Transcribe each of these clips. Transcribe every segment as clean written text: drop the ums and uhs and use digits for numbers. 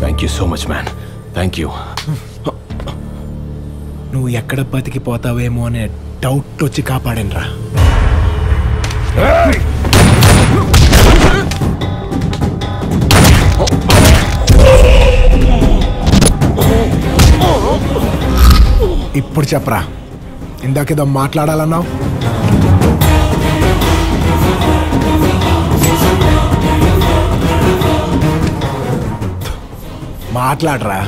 Thank you so much man, thank you. నువ్వు ఎక్కడ బతికిపోతావేమో అనే డౌట్ వచ్చి కాపాడేనరా. ఇప్పుడు చెప్పరా, ఇందాకేదో మాట్లాడాలన్నావు. మాట్లాడరా.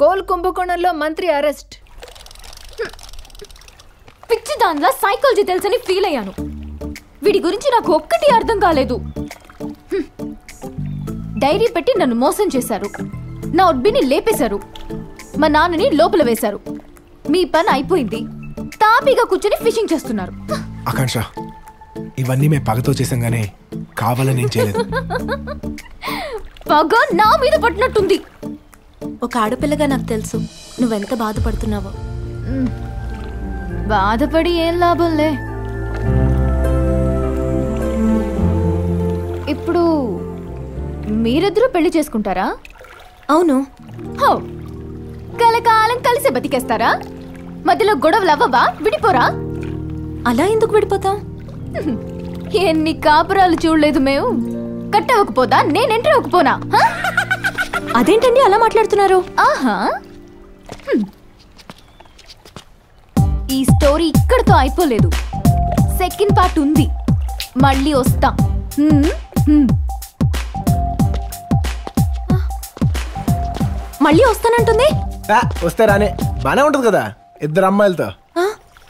కోల్ కుంభకోణంలో మంత్రి అరెస్ట్. పిచ్చి దానిలా సైకాలజీ తెలుసని ఫీల్ అయ్యాను. వీడి గురించి నాకు ఒక్కటి అర్థం కాలేదు. డైరీ పెట్టి నన్ను మోసం చేశారు, నా ఒడ్బిని లేపేశారు, మా నాన్నని లోపల వేశారు. మీ పని అయిపోయింది, తాపీగా కూర్చొని ఫిషింగ్ చేస్తున్నారు. ఆకాంక్ష, ఇవన్నీ మేము పగతో చేసాం గానీ కావాలని ఏం చేయలేదు. పగ నా మీద పట్టినట్టుంది. ఒక ఆడపిల్లగా నాకు తెలుసు నువ్వెంత బాధపడుతున్నావో. బాధపడి ఏం లాభంలే. ఇప్పుడు మీరిద్దరూ పెళ్లి చేసుకుంటారా? అవును. హో, కలకాలం కలిసి బతికేస్తారా? మధ్యలో గొడవలు అవ్వవా? విడిపోరా? అలా ఎందుకు విడిపోతాం? ఎన్ని కాపురాలు చూడలేదు మేము. కట్టవకపోదా నేను ఎంట్రీ అవ్వకపోనా? అదేంటండి అలా మాట్లాడుతున్నారు? ఆహా, ఈ స్టోరీ ఇక్కడితో అయిపోలేదు. సెకండ్ పార్ట్ ఉంది, మళ్ళీ వస్తా. మళ్ళీ వస్తానంటుంది. వస్తే రానే, బానే ఉంటది కదా ఇద్దరు అమ్మాయిలతో.